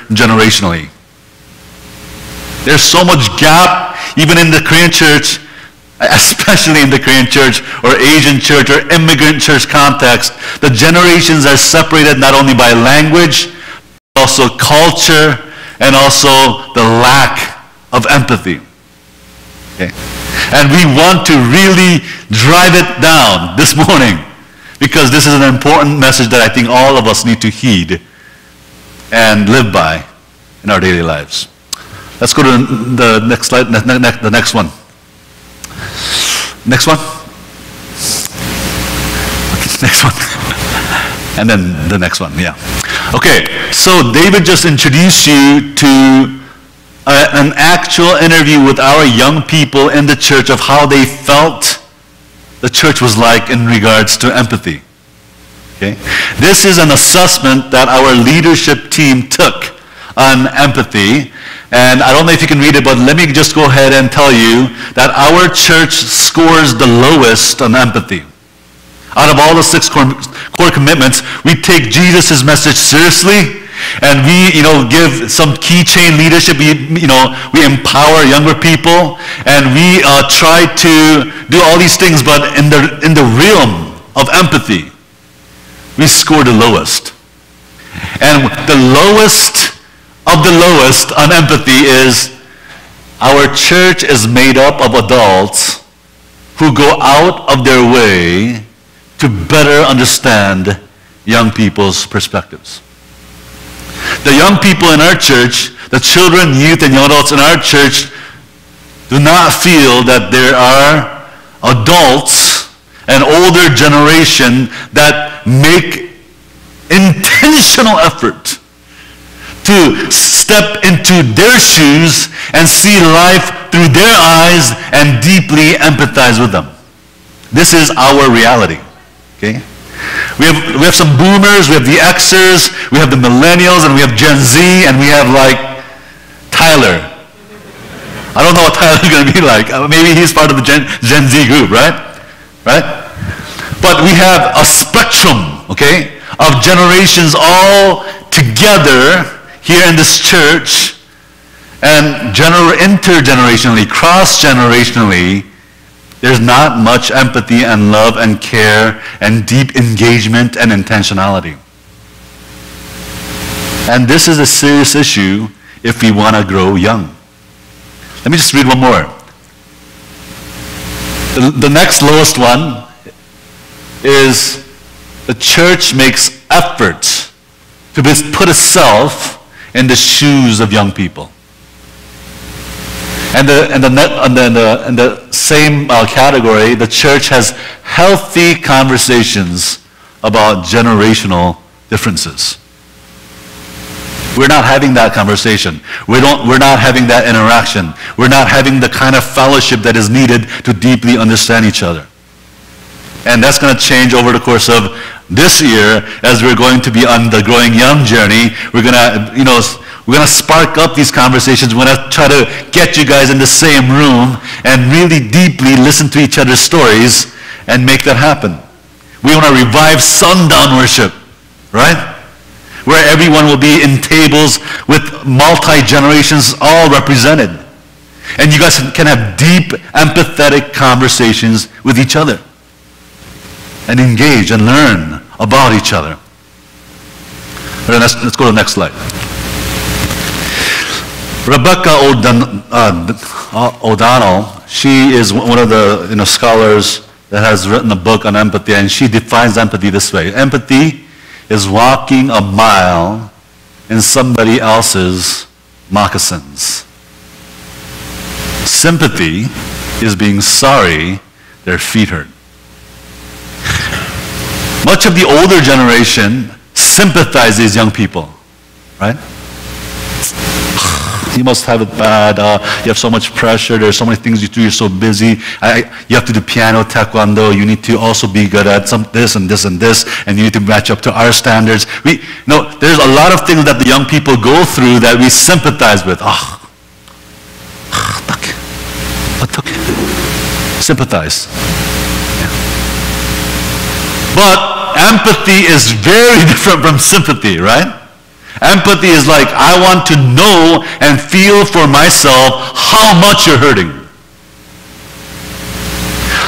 intergenerationally. There's so much gap, even in the Korean church, especially in the Korean church or Asian church or immigrant church context. The generations are separated not only by language, but also culture, and also the lack of empathy. Okay? And we want to really drive it down this morning, because this is an important message that I think all of us need to heed and live by in our daily lives. Let's go to the next slide, the next one. Next one. Next one. And then the next one, yeah. Okay, so David just introduced you to an actual interview with our young people in the church of how they felt the church was like in regards to empathy. Okay? This is an assessment that our leadership team took on empathy. And I don't know if you can read it, but let me just go ahead and tell you that our church scores the lowest on empathy. Out of all the 6 core commitments, we take Jesus' message seriously, and we, give some keychain leadership. We empower younger people, and we try to do all these things. But in the realm of empathy, we score the lowest. And the lowest of the lowest on empathy is our church is made up of adults who go out of their way to better understand young people's perspectives. The young people in our church, the children, youth, and young adults in our church do not feel that there are adults, an older generation, that make intentional effort to step into their shoes and see life through their eyes and deeply empathize with them. This is our reality. Okay? We have some boomers, we have the Xers, we have the millennials, and we have Gen Z, and we have Tyler. I don't know what Tyler's going to be like. Maybe he's part of the Gen Z group, right? Right? But we have a spectrum, okay, of generations all together here in this church, and intergenerationally, cross-generationally, there's not much empathy and love and care and deep engagement and intentionality. And this is a serious issue if we want to grow young. Let me just read one more. The next lowest one is the church makes efforts to put itself in the shoes of young people. And in the same category, the church has healthy conversations about generational differences. We're not having that conversation. We're not having that interaction. We're not having the kind of fellowship that is needed to deeply understand each other. And that's going to change over the course of this year as we're going to be on the Growing Young journey. We're going to spark up these conversations. We're going to try to get you guys in the same room and really deeply listen to each other's stories and make that happen. We want to revive sundown worship, right? Where everyone will be in tables with multi-generations all represented. And you guys can have deep, empathetic conversations with each other and engage and learn about each other. Let's go to the next slide. Rebecca O'Donnell, she is one of the scholars that has written a book on empathy, and she defines empathy this way. Empathy is walking a mile in somebody else's moccasins. Sympathy is being sorry their feet hurt. Much of the older generation sympathizes young people, right? You must have it bad. You have so much pressure. There's so many things you do. You're so busy. You have to do piano, taekwondo. You need to also be good at this and this and this, and you need to match up to our standards. There's a lot of things that the young people go through that we sympathize with. Sympathize. Yeah. But empathy is very different from sympathy, right? Empathy is like, I want to know and feel for myself how much you're hurting.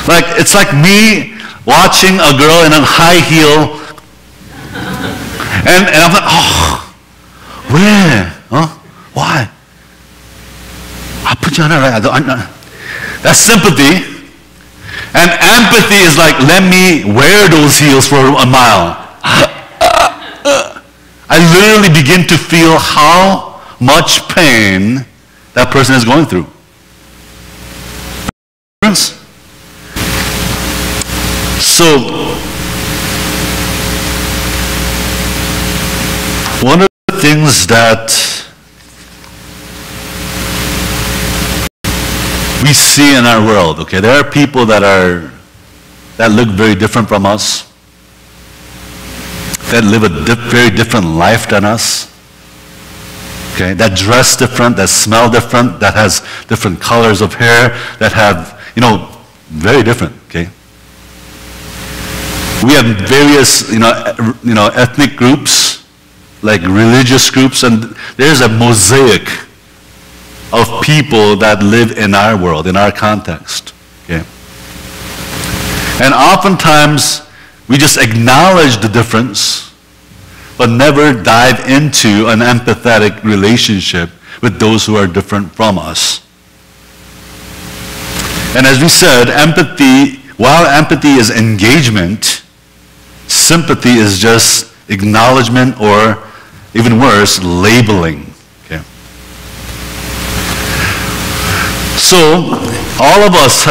Like, it's like me watching a girl in a high heel, and I'm like, oh, where? Huh? Why? 아프지 않아, right? That's sympathy. And empathy is like, let me wear those heels for a mile. I literally begin to feel how much pain that person is going through. So, one of the things that we see in our world, okay, there are people that look very different from us, that live a very different life than us, okay, that dress different, that smell different, that has different colors of hair, that have, very different, okay. We have various, ethnic groups, like religious groups, and there's a mosaic of people that live in our world, in our context, okay. And oftentimes, we just acknowledge the difference, but never dive into an empathetic relationship with those who are different from us. And as we said, while empathy is engagement, sympathy is just acknowledgement, or even worse, labeling. Okay. So, all of us,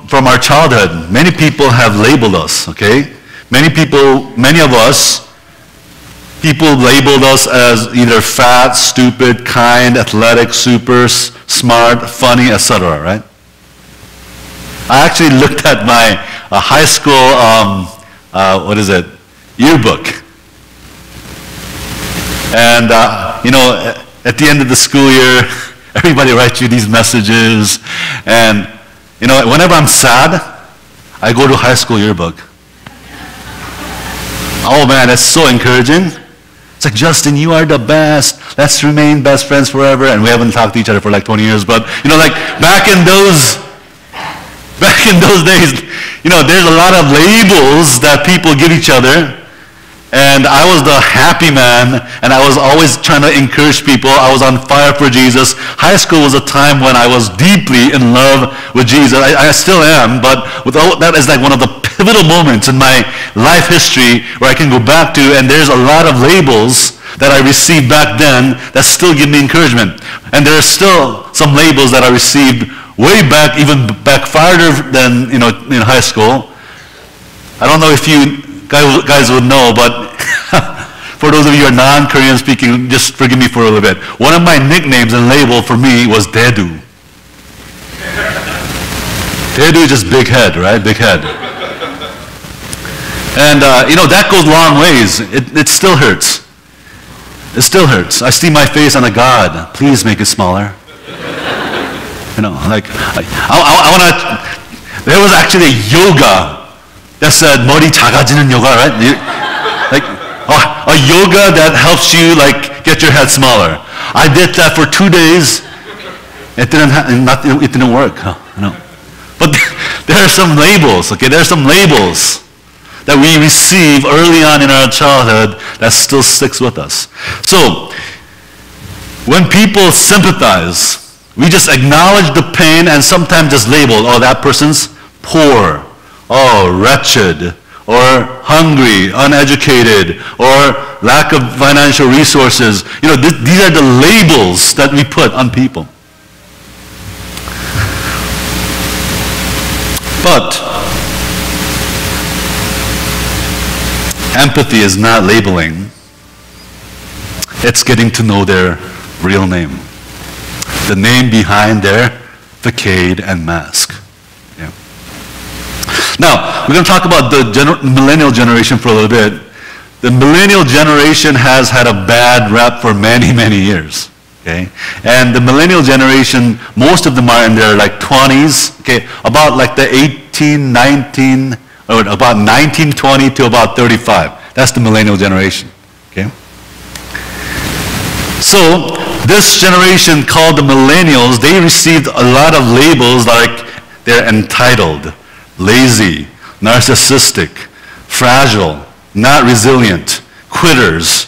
from our childhood, many people have labeled us, okay? Many of us, people labeled us as either fat, stupid, kind, athletic, super, smart, funny, etc., right? I actually looked at my high school, yearbook. And, at the end of the school year, everybody writes you these messages. And, whenever I'm sad, I go to high school yearbook. Oh man, that's so encouraging. It's like, Justin, you are the best. Let's remain best friends forever. And we haven't talked to each other for like 20 years. But, back in those days, there's a lot of labels that people give each other. And I was the happy man, and I was always trying to encourage people. I was on fire for Jesus. High school was a time when I was deeply in love with Jesus. I still am, but that is like one of the pivotal moments in my life history where I can go back to, and there's a lot of labels that I received back then that still give me encouragement. And there are still some labels that I received way back, even back farther than in high school. I don't know if you guys would know, but for those of you who are non-Korean speaking, just forgive me for a little bit. One of my nicknames and label for me was Daedu. Daedu is just big head, right? Big head. And that goes long ways. It still hurts. It still hurts. I see my face on a God. Please make it smaller. I want to, there was actually a yoga that said, 머리 작아지는 yoga, right? Like, a yoga that helps you, get your head smaller. I did that for 2 days. It didn't work. But there are some labels, okay? There are some labels that we receive early on in our childhood that still sticks with us. So, when people sympathize, we just acknowledge the pain and sometimes just label, oh, that person's poor, oh, wretched, or hungry, uneducated, or lack of financial resources. These are the labels that we put on people. But empathy is not labeling. It's getting to know their real name. The name behind their facade and mask. Yeah. Now, we're going to talk about the millennial generation for a little bit. The millennial generation has had a bad rap for many, many years. Okay? And the millennial generation, most of them are in their 20s, okay? About the 1920 to about 35. That's the millennial generation. Okay? So this generation called the millennials, they received a lot of labels like they're entitled, lazy, narcissistic, fragile, not resilient, quitters,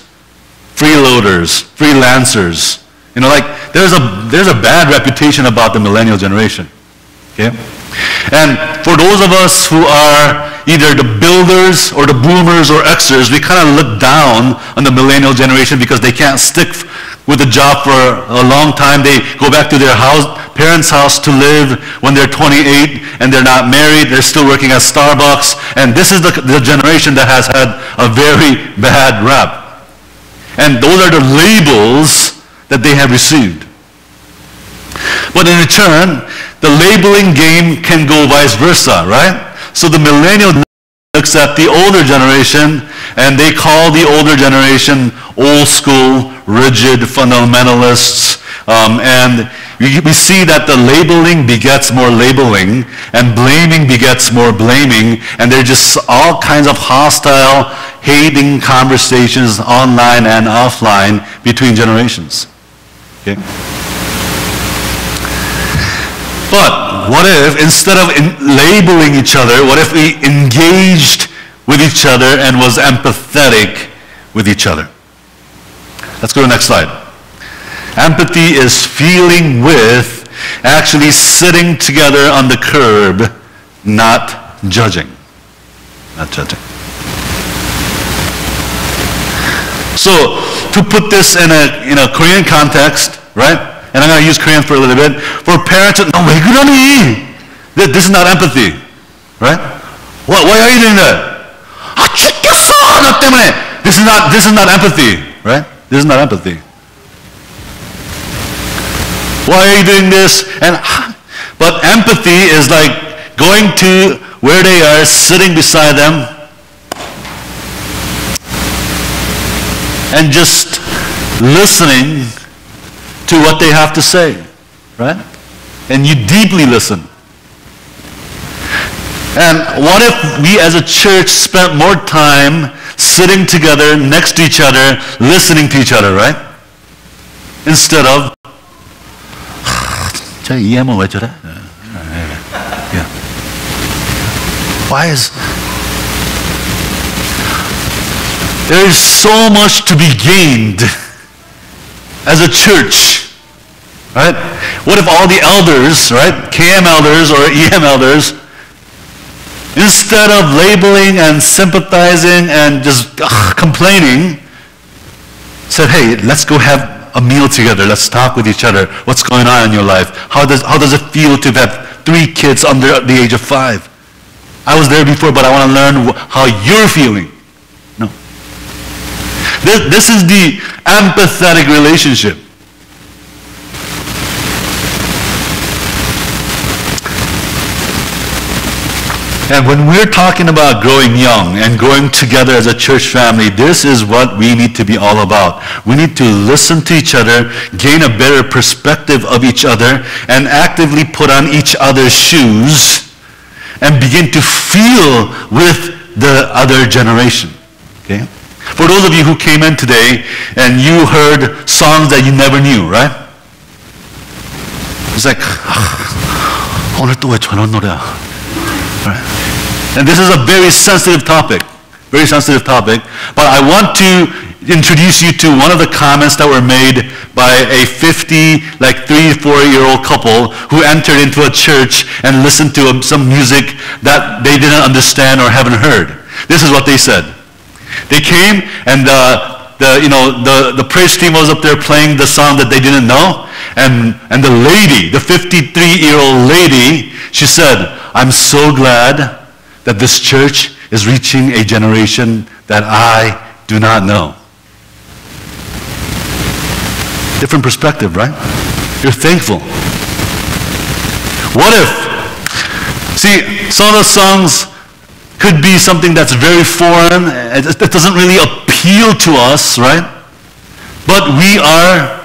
freeloaders, freelancers. You know, like there's a bad reputation about the millennial generation. Okay? And for those of us who are either the builders or the boomers or Xers, we kind of look down on the millennial generation because they can't stick with a job for a long time. They go back to their parents' house to live when they're 28 and they're not married. They're still working at Starbucks. And this is the generation that has had a very bad rap. And those are the labels that they have received. But in return, the labeling game can go vice versa, right? So the millennial looks at the older generation and they call the older generation old school, rigid fundamentalists. And we see that the labeling begets more labeling and blaming begets more blaming. And they're just all kinds of hostile, hating conversations online and offline between generations. Okay? But what if, instead of labeling each other, what if we engaged with each other and was empathetic with each other? Let's go to the next slide. Empathy is feeling with, actually sitting together on the curb, not judging. Not judging. So, to put this in a Korean context, right? And I'm going to use Korean for a little bit. For parents, no, 왜 그러니? This is not empathy, right? Why are you doing that? 아, 죽겠어! 너 때문에. This is not empathy, right? This is not empathy. Why are you doing this? But empathy is like going to where they are, sitting beside them, and just listening to what they have to say, right? And you deeply listen. And what if we as a church spent more time sitting together next to each other, listening to each other, right? Instead of, 저 이해하면 왜 저래? Yeah. Why is... There is so much to be gained as a church, right? What if all the elders, right, KM elders or EM elders, instead of labeling and sympathizing and just complaining, said, hey, let's go have a meal together. Let's talk with each other. What's going on in your life? How does it feel to have 3 kids under the age of 5? I was there before, but I want to learn how you're feeling. No. This is the empathetic relationship. And when we're talking about growing young and growing together as a church family, this is what we need to be all about. We need to listen to each other, gain a better perspective of each other, and actively put on each other's shoes and begin to feel with the other generation. Okay? For those of you who came in today and you heard songs that you never knew, right? It's like, 오늘 또 왜 저런 노래야? Right? And this is a very sensitive topic, but I want to introduce you to one of the comments that were made by a 3-4-year-old couple who entered into a church and listened to some music that they didn't understand or haven't heard. This is what they said. They came and the praise team was up there playing the song that they didn't know, and the lady, the 53-year-old lady, she said, I'm so glad that this church is reaching a generation that I do not know. Different perspective, right? You're thankful. What if, see, some of the songs could be something that's very foreign, it doesn't really appeal to us, right? But we are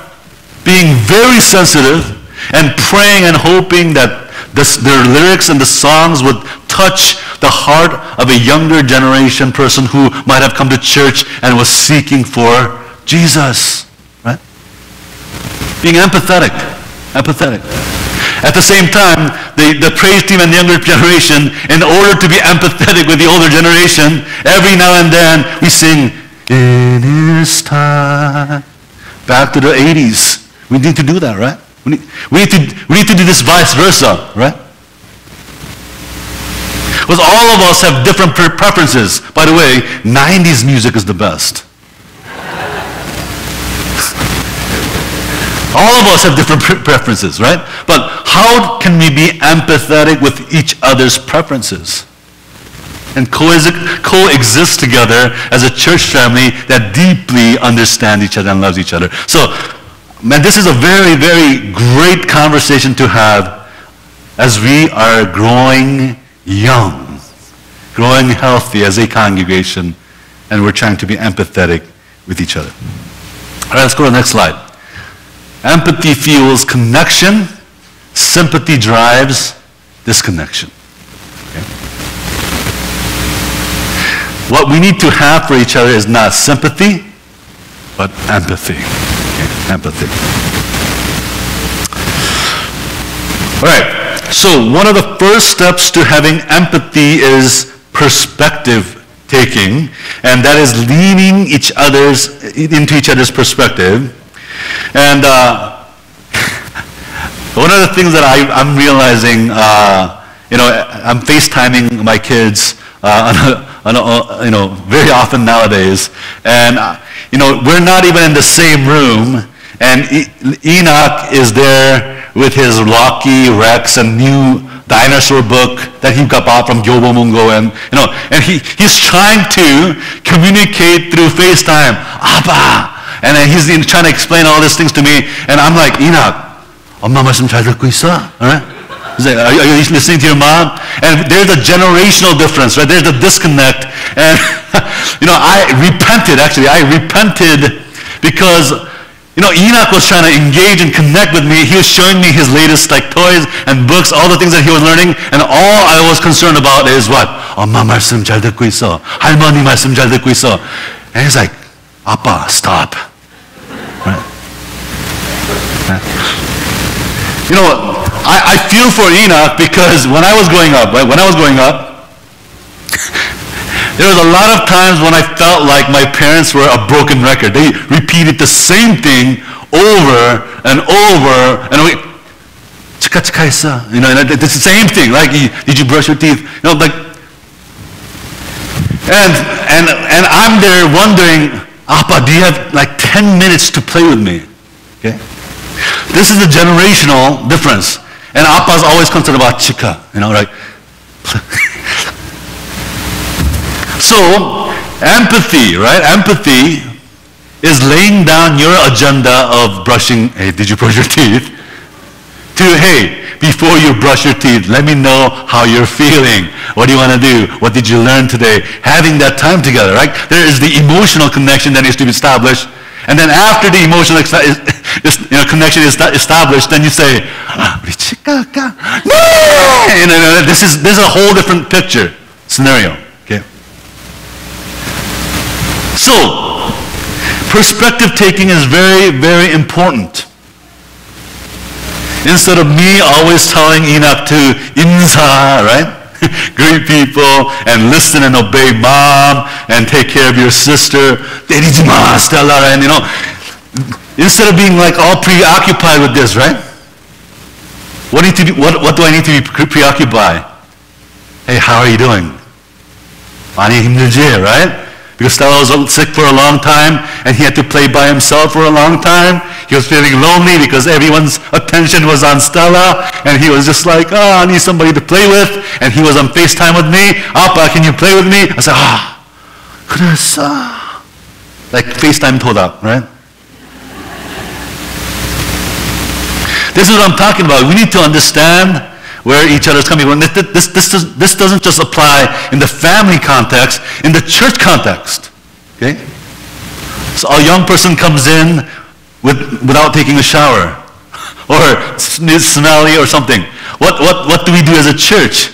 being very sensitive and praying and hoping that their lyrics and the songs would touch the heart of a younger generation person who might have come to church and was seeking for Jesus, right? being empathetic. Empathetic. At the same time, the praise team and the younger generation, in order to be empathetic with the older generation, every now and then we sing, "In His time." Back to the 80s. We need to do that, right? We need to do this vice versa, right? Because all of us have different preferences. By the way, 90s music is the best. All of us have different preferences, right? But how can we be empathetic with each other's preferences and coexist together as a church family that deeply understand each other and loves each other? So, man, this is a very, very great conversation to have as we are growing young, growing healthy as a congregation, and we're trying to be empathetic with each other. All right, let's go to the next slide. Empathy fuels connection. Sympathy drives disconnection. Okay? What we need to have for each other is not sympathy, but empathy. Okay? Empathy. All right. So one of the first steps to having empathy is perspective taking, and that is leaning into each other's perspective. And one of the things that I'm realizing, I'm FaceTiming my kids very often nowadays, and we're not even in the same room, and Enoch is there with his Rocky, Rex, and new dinosaur book that he got bought from Gyobo Mungo, and he's trying to communicate through FaceTime, Abba. And then he's trying to explain all these things to me, and I'm like, Enoch, 엄마 말씀 잘 듣고 있어? All right? He's like, are you listening to your mom? And there's a generational difference, right? There's a disconnect. And, I repented because, Enoch was trying to engage and connect with me. He was showing me his latest, toys and books, all the things that he was learning, and all I was concerned about is what? 엄마 말씀 잘 듣고 있어. 할머니 말씀 잘 듣고 있어. And he's like, 아빠, stop. Right? I feel for Enoch because when I was growing up, there was a lot of times when I felt like my parents were a broken record. They repeated the same thing over and over, and chika chika 했어. It's the same thing. Like, did you brush your teeth? And I'm there wondering, Appa, do you have 10 minutes to play with me? Okay? This is a generational difference. And Appa's always concerned about chika, right? So, empathy, right? Empathy is laying down your agenda of brushing, hey, did you brush your teeth? To, hey, before you brush your teeth, let me know how you're feeling. What do you want to do? What did you learn today? Having that time together, right? There is the emotional connection that needs to be established. And then after the emotional connection is established, then you say, this is a whole different picture, scenario. Okay? So, perspective taking is very, very important. Instead of me always telling Enoch to insa, right? Greet people and listen and obey mom and take care of your sister. 때리지 마, Stella, and instead of being all preoccupied with this, right? What do I need to be preoccupied? Hey, how are you doing? 많이 힘들지, right? Because Stella was sick for a long time, and he had to play by himself for a long time. He was feeling lonely because everyone's attention was on Stella, and he was just like, I need somebody to play with. And he was on FaceTime with me. Appa, can you play with me? I said, 그랬어. Like FaceTime told up, right? This is what I'm talking about. We need to understand where each other is coming from. This doesn't just apply in the family context, in the church context. Okay? So a young person comes in without taking a shower, or smelly or something. What do we do as a church?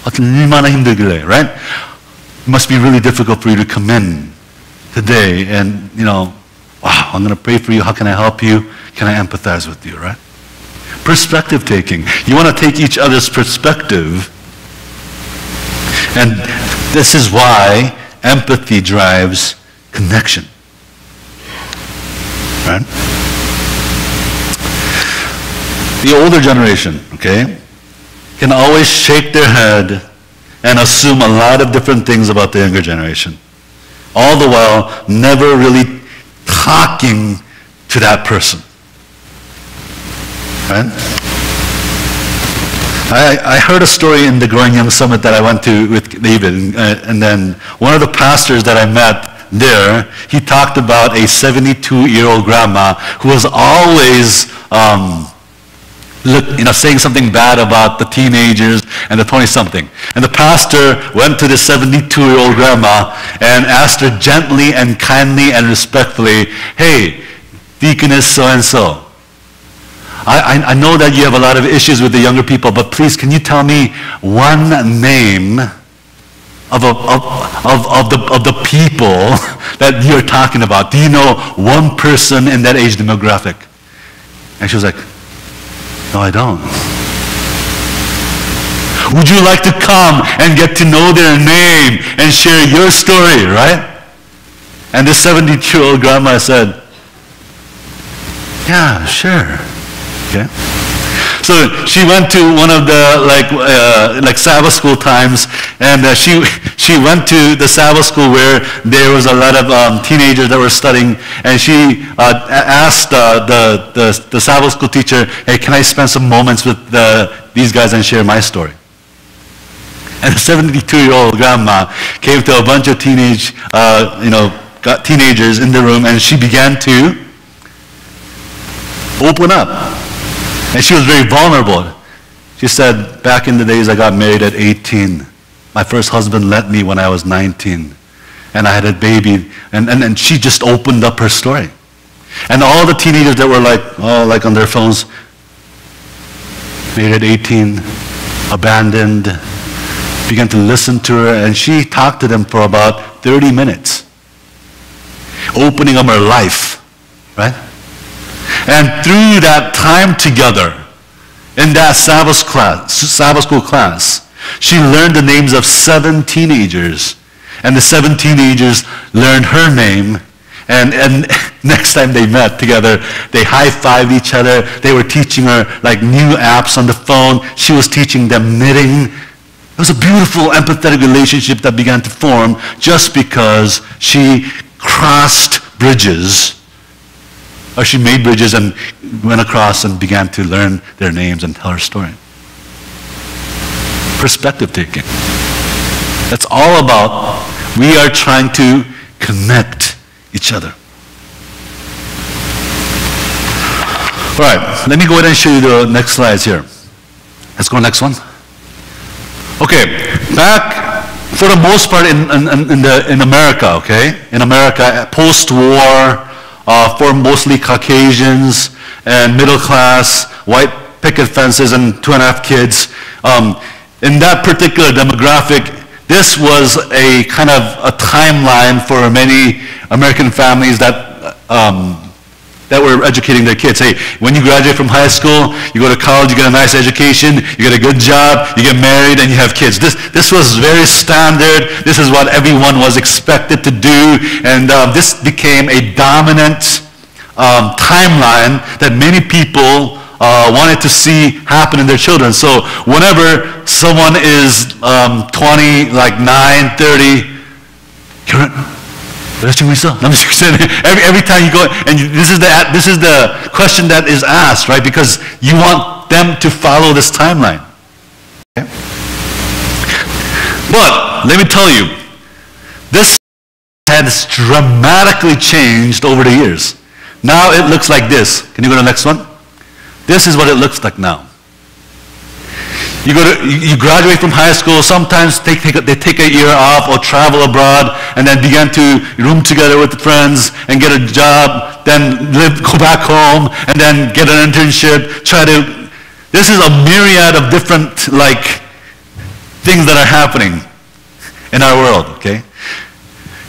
얼마나 힘들길래, right? It must be really difficult for you to come in today and, wow, I'm going to pray for you. How can I help you? Can I empathize with you, right? Perspective taking. You want to take each other's perspective. And this is why empathy drives connection. Right? The older generation, okay, can always shake their head and assume a lot of different things about the younger generation. All the while, never really talking to that person. Right? I heard a story in the Growing Young Summit that I went to with David, and then one of the pastors that I met there, he talked about a 72-year-old grandma who was always saying something bad about the teenagers and the 20-something. And the pastor went to the 72-year-old grandma and asked her gently and kindly and respectfully, hey, Deaconess so-and-so, I know that you have a lot of issues with the younger people, but please, can you tell me one name of the people that you're talking about? Do you know one person in that age demographic? And she was like, no, I don't. Would you like to come and get to know their name and share your story, right? And this 72-year-old grandma said, yeah, sure. Okay. So she went to one of the like Sabbath school times, and she went to the Sabbath school where there was a lot of teenagers that were studying, and she asked the Sabbath school teacher, hey, can I spend some moments with these guys and share my story? And the 72-year-old grandma came to a bunch of teenagers in the room, and she began to open up. And she was very vulnerable. She said, back in the days I got married at 18. My first husband left me when I was 19. And I had a baby. And she just opened up her story. And all the teenagers that were like on their phones, married at 18, abandoned, began to listen to her. And she talked to them for about 30 minutes, opening up her life, right? And through that time together, in that Sabbath school class, she learned the names of 7 teenagers. And the 7 teenagers learned her name. And next time they met together, they high-fived each other. They were teaching her like new apps on the phone. She was teaching them knitting. It was a beautiful, empathetic relationship that began to form just because she crossed bridges. Or she made bridges and went across and began to learn their names and tell her story. Perspective taking. That's all about, we are trying to connect each other. All right, let me go ahead and show you the next slides here. Let's go next one. Okay, back for the most part in America, okay? In America, post-war, for mostly Caucasians and middle class, white picket fences and 2.5 kids. In that particular demographic, this was a kind of a timeline for many American families that were educating their kids. Hey, when you graduate from high school, you go to college, you get a nice education, you get a good job, you get married, and you have kids. This was very standard. This is what everyone was expected to do, and this became a dominant timeline that many people wanted to see happen in their children. So whenever someone is 20, like 9, 30, every time you go, and this is the question that is asked, right? Because you want them to follow this timeline. Okay? But let me tell you, this has dramatically changed over the years. Now it looks like this. Can you go to the next one? This is what it looks like now. You graduate from high school, sometimes they take a year off or travel abroad and then begin to room together with friends and get a job, then go back home and then get an internship, this is a myriad of different things that are happening in our world, okay?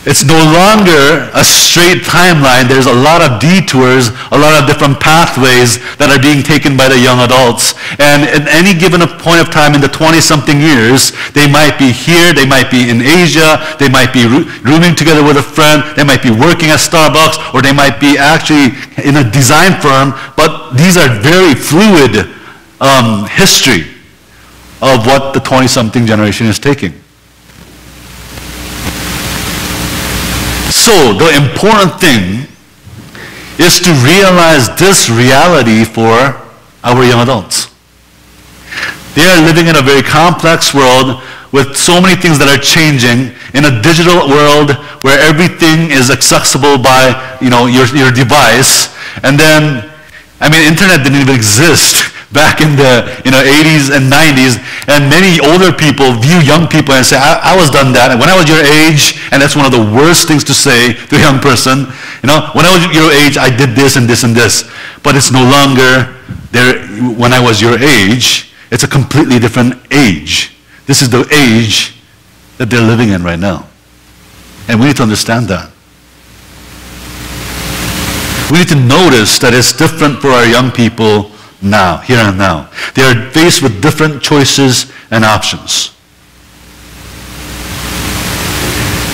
It's no longer a straight timeline. There's a lot of detours, a lot of different pathways that are being taken by the young adults. And at any given point of time in the 20-something years, they might be here, they might be in Asia, they might be rooming together with a friend, they might be working at Starbucks, or they might be actually in a design firm. But these are very fluid history of what the 20-something generation is taking. So the important thing is to realize this reality for our young adults. They are living in a very complex world with so many things that are changing, in a digital world where everything is accessible by your device. And then, internet didn't even exist back in the 80s and 90s, and many older people view young people and say, I was done that, and when I was your age, and that's one of the worst things to say to a young person, when I was your age, I did this and this and this. But it's no longer there. When I was your age, it's a completely different age. This is the age that they're living in right now. And we need to understand that. We need to notice that it's different for our young people now, here and now. They are faced with different choices and options.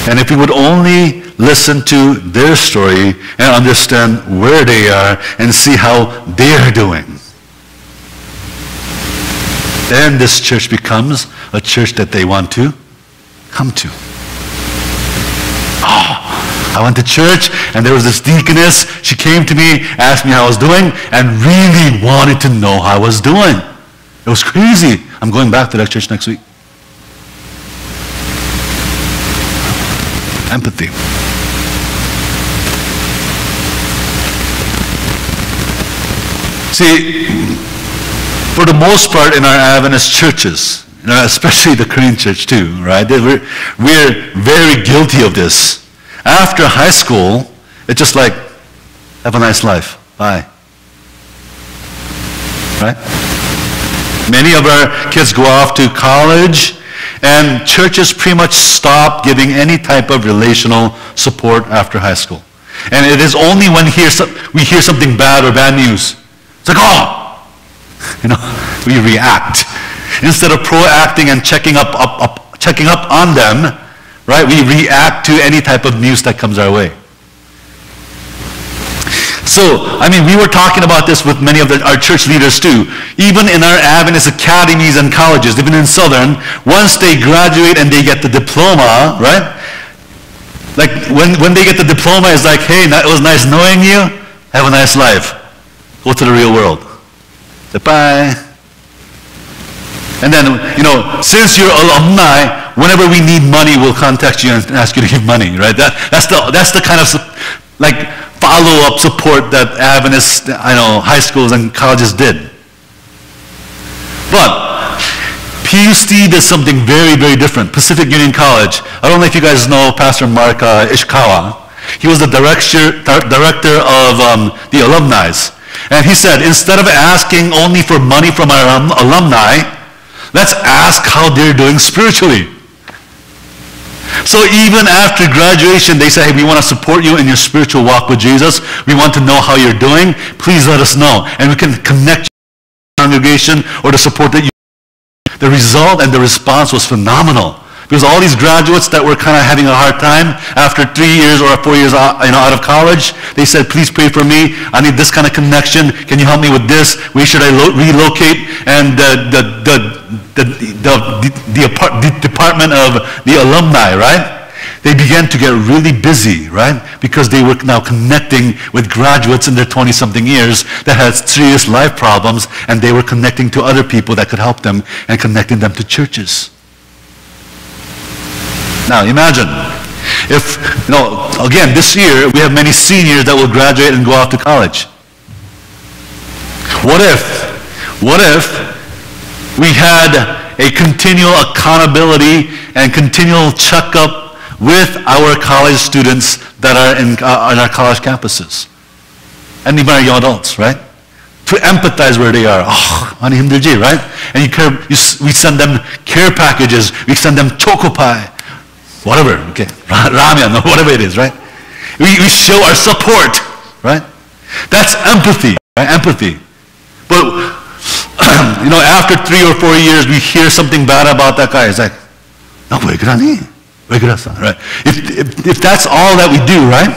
And if we would only listen to their story and understand where they are and see how they are doing, then this church becomes a church that they want to come to. I went to church, and there was this deaconess. She came to me, asked me how I was doing, and really wanted to know how I was doing. It was crazy. I'm going back to that church next week. Empathy. See, for the most part in our Adventist churches, especially the Korean church too, right? We're very guilty of this. After high school, it's just like, have a nice life. Bye. Right? Many of our kids go off to college, and churches pretty much stop giving any type of relational support after high school. And it is only when we hear something bad or bad news. It's like, we react. Instead of proacting and checking up on them, right? We react to any type of news that comes our way. So, we were talking about this with many of our church leaders too. Even in our Adventist academies and colleges, even in Southern, once they graduate and they get the diploma, right? Like when they get the diploma, it's like, hey, it was nice knowing you. Have a nice life. Go to the real world. Say bye. And then, since you're alumni, whenever we need money, we'll contact you and ask you to give money, right? That's the kind of follow-up support that Adventist, high schools and colleges did. But PUC did something very, very different. Pacific Union College. I don't know if you guys know Pastor Mark Ishikawa. He was the director of the alumni. And he said, instead of asking only for money from our alumni, let's ask how they're doing spiritually. So even after graduation, they say, hey, we want to support you in your spiritual walk with Jesus. We want to know how you're doing. Please let us know. And we can connect you to the congregation or the support that you need. The result and the response was phenomenal. Because all these graduates that were kind of having a hard time after 3 years or 4 years out of college, they said, please pray for me. I need this kind of connection. Can you help me with this? Where should I relocate? And the department of the alumni, right? They began to get really busy, right? Because they were now connecting with graduates in their 20-something years that had serious life problems, and they were connecting to other people that could help them and connecting them to churches. Now imagine if, again, this year we have many seniors that will graduate and go off to college. What if we had a continual accountability and continual checkup with our college students that are on our college campuses? And even our young adults, right? To empathize where they are. 많이 힘들지, right? And we send them care packages. We send them choco pie. whatever, okay, ramen or whatever it is, right? We show our support, right? That's empathy, right? Empathy. But, after 3 or 4 years, we hear something bad about that guy. It's like, no, 왜 그러니? 왜 그랬어? Right? If that's all that we do, right?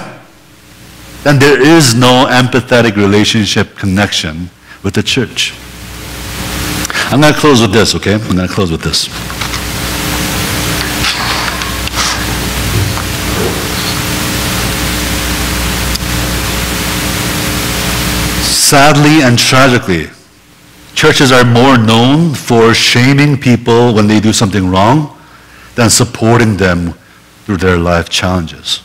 Then there is no empathetic relationship connection with the church. I'm going to close with this, okay? I'm going to close with this. Sadly and tragically, churches are more known for shaming people when they do something wrong than supporting them through their life challenges.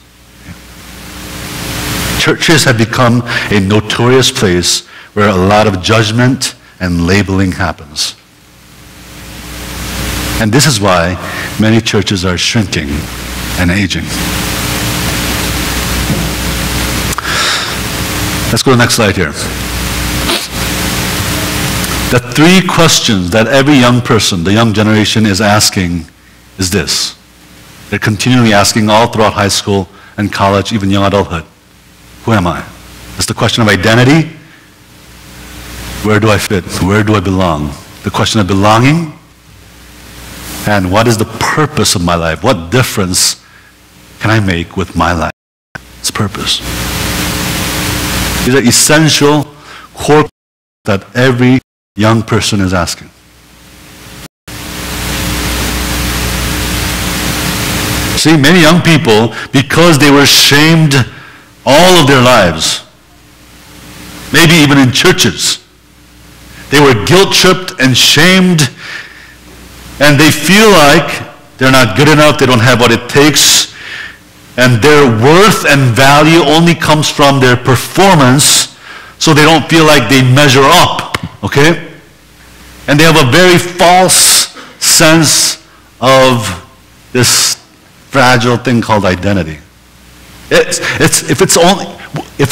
Churches have become a notorious place where a lot of judgment and labeling happens. And this is why many churches are shrinking and aging. Let's go to the next slide here. The 3 questions that every young person, the young generation, is asking is this. They're continually asking all throughout high school and college, even young adulthood. Who am I? It's the question of identity. Where do I fit? Where do I belong? The question of belonging. And what is the purpose of my life? What difference can I make with my life? Its purpose. These are essential core questions that every young person is asking. See, many young people, because they were shamed all of their lives, maybe even in churches, they were guilt-tripped and shamed, and they feel like they're not good enough, they don't have what it takes, and their worth and value only comes from their performance, so they don't feel like they measure up. Okay? And they have a very false sense of this fragile thing called identity. If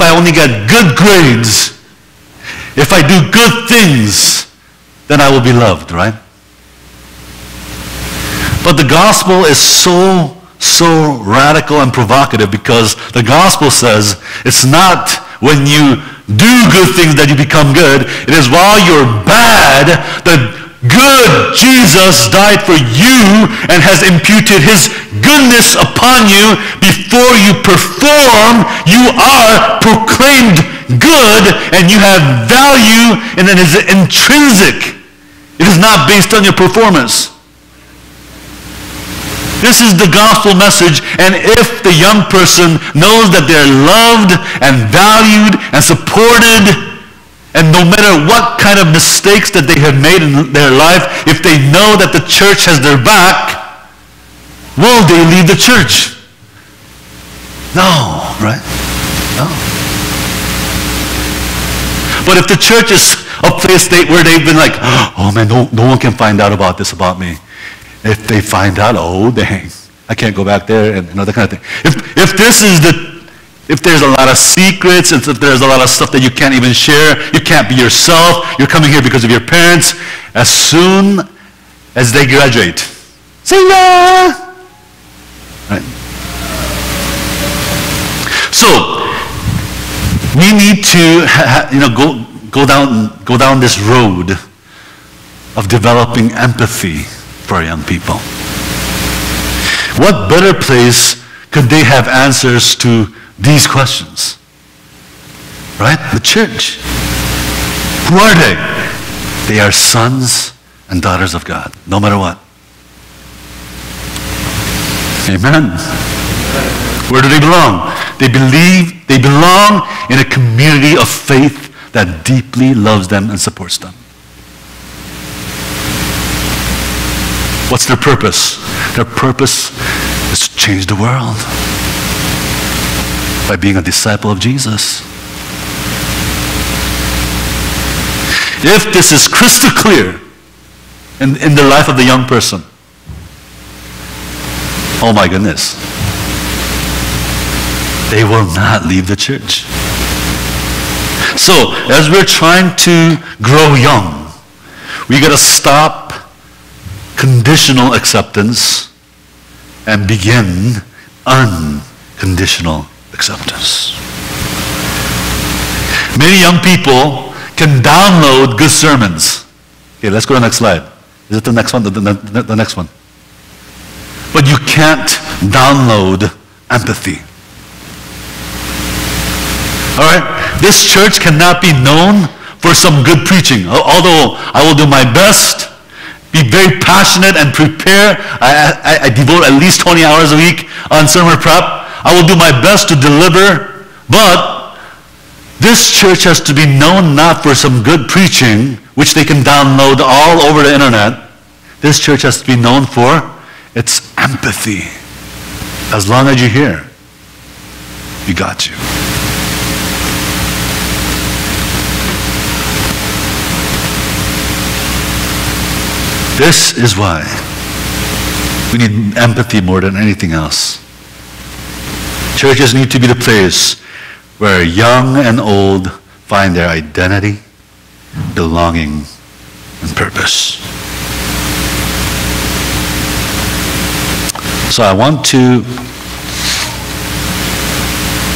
I only get good grades, if I do good things, then I will be loved, right? But the gospel is so radical and provocative, because the gospel says it's not when you do good things that you become good. It is while you're bad, the good Jesus died for you and has imputed his goodness upon you. Before you perform, you are proclaimed good, and you have value, and it is intrinsic. It is not based on your performance. This is the gospel message, and if the young person knows that they're loved and valued and supported, and no matter what kind of mistakes that they have made in their life, if they know that the church has their back, will they leave the church? No, right? No. But if the church is a place where they've been like, oh man, no one can find out about this about me. If they find out, oh dang, I can't go back there, and that kind of thing. If there's a lot of secrets, and if there's a lot of stuff that you can't even share, you can't be yourself, you're coming here because of your parents, as soon as they graduate, see ya! Right? So, we need to go down this road of developing empathy for our young people. What better place could they have answers to these questions? Right? The church. Who are they? They are sons and daughters of God, no matter what. Amen. Where do they belong? They belong in a community of faith that deeply loves them and supports them. What's their purpose? Their purpose is to change the world by being a disciple of Jesus. If this is crystal clear in the life of the young person, oh my goodness, they will not leave the church. So, as we're trying to grow young, we got to stop conditional acceptance and begin unconditional acceptance. Many young people can download good sermons. Okay, let's go to the next slide. Is it the next one? The next one. But you can't download empathy. All right? This church cannot be known for some good preaching. Although I will do my best, be very passionate and prepare. I devote at least 20 hours a week on sermon prep. I will do my best to deliver, but this church has to be known not for some good preaching, which they can download all over the internet. This church has to be known for its empathy. As long as you're here, we got you. This is why we need empathy more than anything else. Churches need to be the place where young and old find their identity, belonging, and purpose. So I want to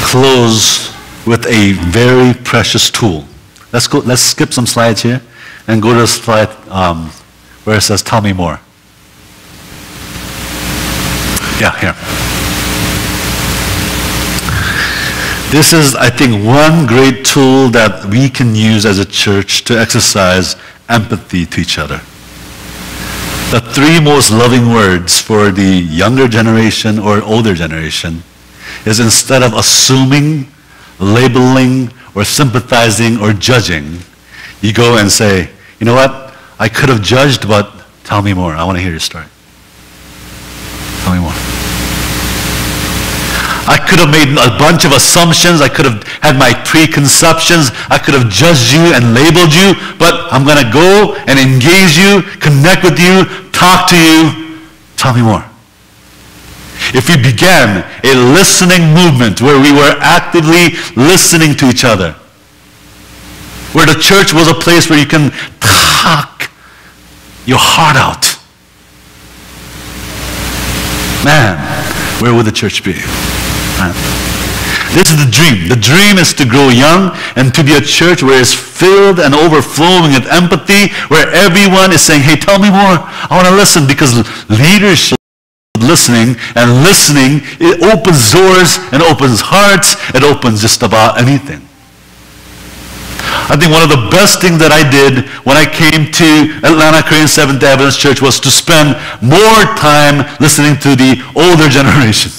close with a very precious tool. Let's skip some slides here and go to the slide where it says, tell me more. Yeah, here. This is, I think, one great tool that we can use as a church to exercise empathy to each other. The three most loving words for the younger generation or older generation is, instead of assuming, labeling, or sympathizing or judging, you go and say, you know what? I could have judged, but tell me more. I want to hear your story. Tell me more. I could have made a bunch of assumptions. I could have had my preconceptions. I could have judged you and labeled you, but I'm going to go and engage you, connect with you, talk to you. Tell me more. If we began a listening movement where we were actively listening to each other, where the church was a place where you can talk your heart out, man, where would the church be? Man. This is the dream. The dream is to grow young and to be a church where it's filled and overflowing with empathy, where everyone is saying, hey, tell me more. I want to listen, because leadership listening, and listening, it opens doors and opens hearts. It opens just about anything. I think one of the best things that I did when I came to Atlanta Korean Seventh-day Adventist Church was to spend more time listening to the older generation.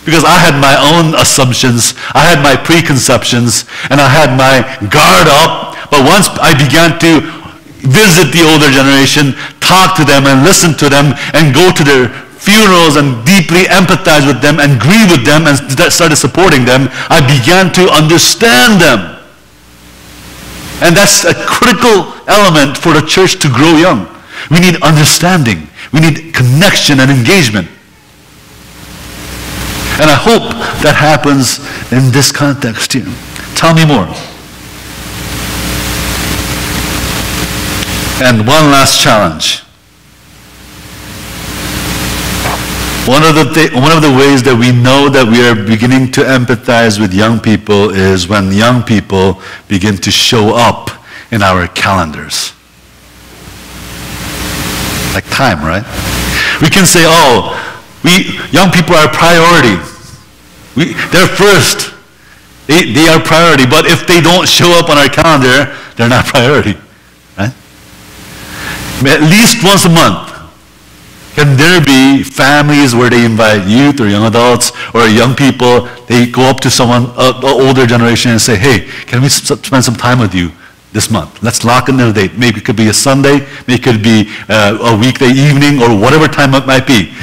Because I had my own assumptions, I had my preconceptions, and I had my guard up. But once I began to visit the older generation, talk to them and listen to them, and go to their funerals and deeply empathize with them and grieve with them and started supporting them, I began to understand them. And that's a critical element for the church to grow young. We need understanding. We need connection and engagement. And I hope that happens in this context here. Tell me more. And one last challenge. One of the ways that we know that we are beginning to empathize with young people is when young people begin to show up in our calendars. Like time, right? We can say, oh, young people are a priority. They're first. They are priority. But if they don't show up on our calendar, they're not priority. Right? At least once a month, can there be families where they invite youth or young adults or young people, they go up to someone, an older generation, and say, hey, can we spend some time with you this month? Let's lock in a date. Maybe it could be a Sunday, maybe it could be a weekday evening, or whatever time it might be.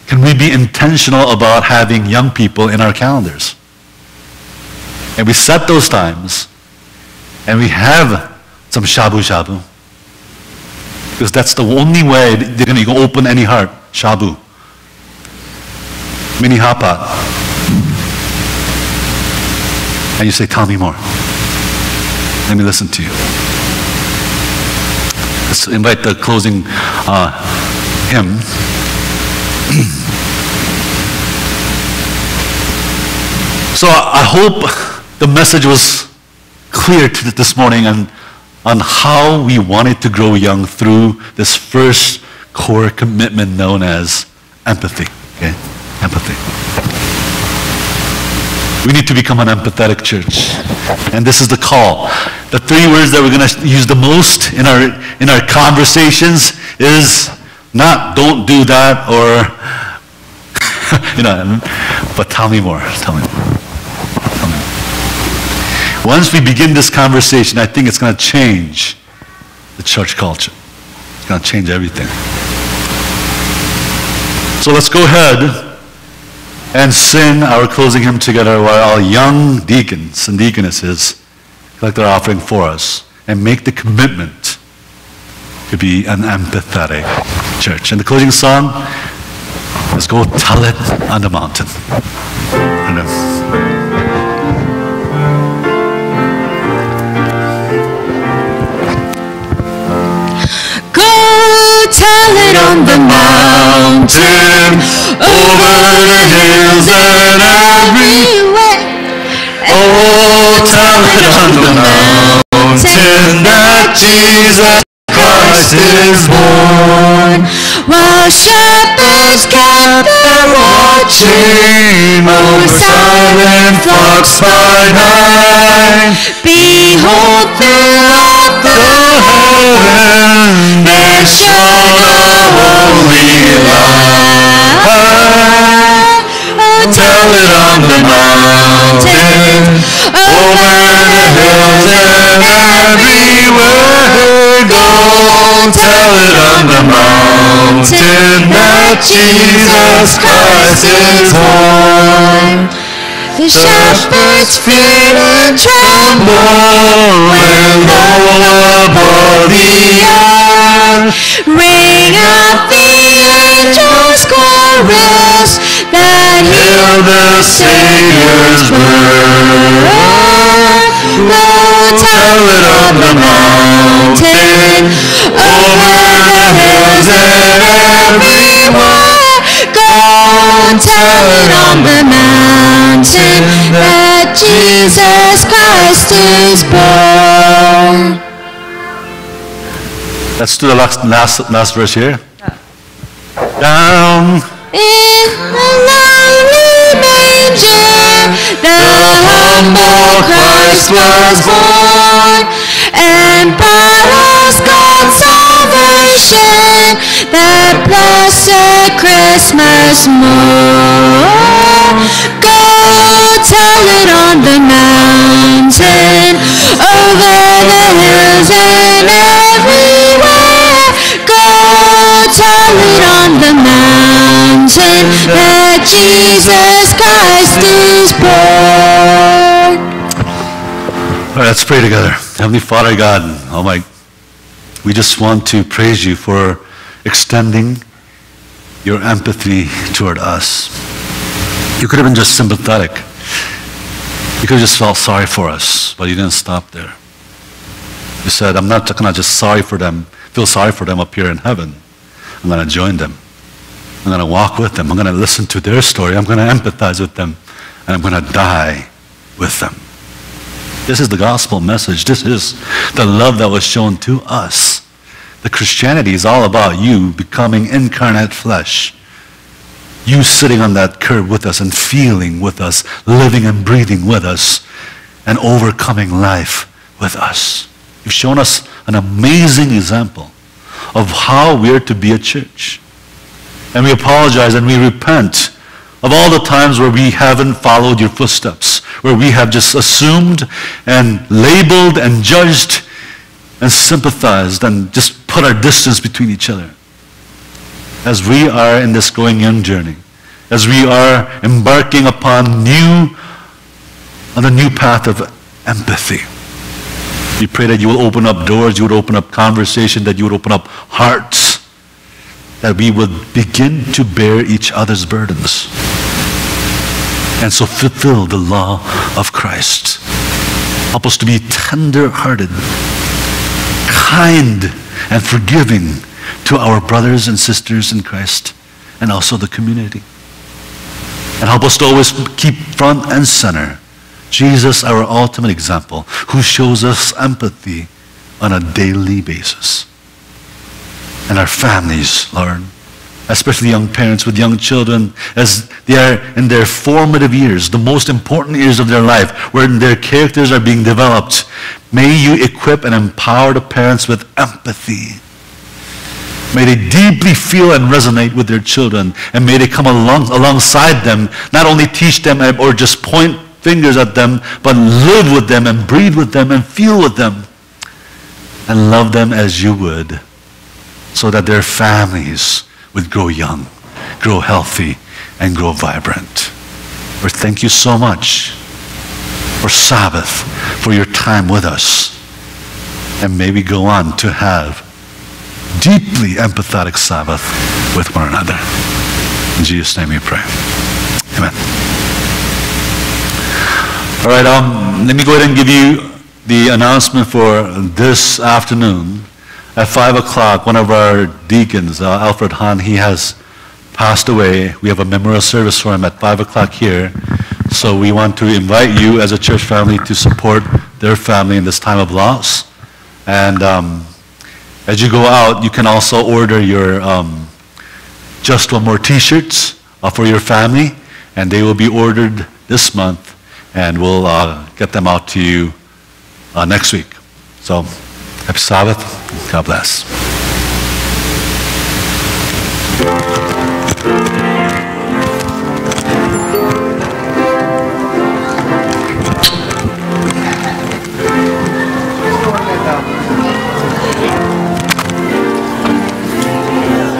Can we be intentional about having young people in our calendars? And we set those times, and we have some shabu-shabu. Because that's the only way they're going to open any heart. Shabu. Mini hot pot. And you say, tell me more. Let me listen to you. Let's invite the closing hymn. So I hope the message was clear this morning on how we wanted to grow young through this first core commitment known as empathy. Okay? Empathy. We need to become an empathetic church. And this is the call. The three words that we're going to use the most in our conversations is not don't do that or, but tell me more. Tell me more. Once we begin this conversation, I think it's going to change the church culture. It's going to change everything. So let's go ahead and sing our closing hymn together while our young deacons and deaconesses collect their offering for us and make the commitment to be an empathetic church. And the closing song, let's go tell it on the mountain. Tell it on the mountain, over the hills and everywhere. Oh, tell it on the mountain that Jesus Christ is born. While shepherds gather watching over silent flocks by night, behold throughout the heaven there shone a holy light. Oh, tell it on the mountain, over the hills and everywhere. Go tell it on the mountain that Jesus Christ is born. The shepherds feared and trembled when low above the earth ring out the angels' chorus that hail the Savior's birth. Oh, tell it on the mountain, over the hills and everywhere. Go tell it on the mountain that Jesus Christ is born. Let's do the last verse here. Down in the lowly manger, the humble Christ was born, and brought us God's salvation, that blessed Christmas morn. Go tell it on the mountain, over the hills and everywhere. Go tell it on the mountain that Jesus Christ is born. All right, let's pray together. Heavenly Father God, we just want to praise you for extending your empathy toward us. You could have been just sympathetic. You could have just felt sorry for us, but you didn't stop there. You said, I'm not going to just feel sorry for them up here in heaven. I'm going to join them. I'm going to walk with them. I'm going to listen to their story. I'm going to empathize with them. And I'm going to die with them. This is the gospel message. This is the love that was shown to us. The Christianity is all about you becoming incarnate flesh. You sitting on that curb with us and feeling with us, living and breathing with us, and overcoming life with us. You've shown us an amazing example of how we're to be a church. And we apologize and we repent of all the times where we haven't followed your footsteps, where we have just assumed and labeled and judged and sympathized and just put our distance between each other. As we are in this growing young journey, as we are embarking upon a new path of empathy, we pray that you will open up doors, you would open up conversation, that you would open up hearts, that we would begin to bear each other's burdens. And so fulfill the law of Christ. Help us to be tender-hearted, kind, and forgiving to our brothers and sisters in Christ, and also the community. And help us to always keep front and center Jesus, our ultimate example, who shows us empathy on a daily basis. And our families, Lord, especially young parents with young children, as they are in their formative years, the most important years of their life, where their characters are being developed. May you equip and empower the parents with empathy. May they deeply feel and resonate with their children, and may they come alongside them, not only teach them or just point fingers at them, but live with them and breathe with them and feel with them and love them as you would, so that their families would grow young, grow healthy, and grow vibrant. Lord, thank you so much for Sabbath, for your time with us. And may we go on to have deeply empathetic Sabbath with one another. In Jesus' name we pray. Amen. All right, let me go ahead and give you the announcement for this afternoon. At 5 o'clock, one of our deacons, Alfred Hahn, he has passed away. We have a memorial service for him at 5 o'clock here. So we want to invite you as a church family to support their family in this time of loss. And as you go out, you can also order your Just One More t-shirts for your family. And they will be ordered this month. And we'll get them out to you next week. So, happy Sabbath. God bless.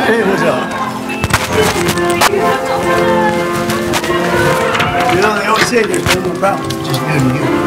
Hey, what's up? You know, they always say there's no problem, just good and you.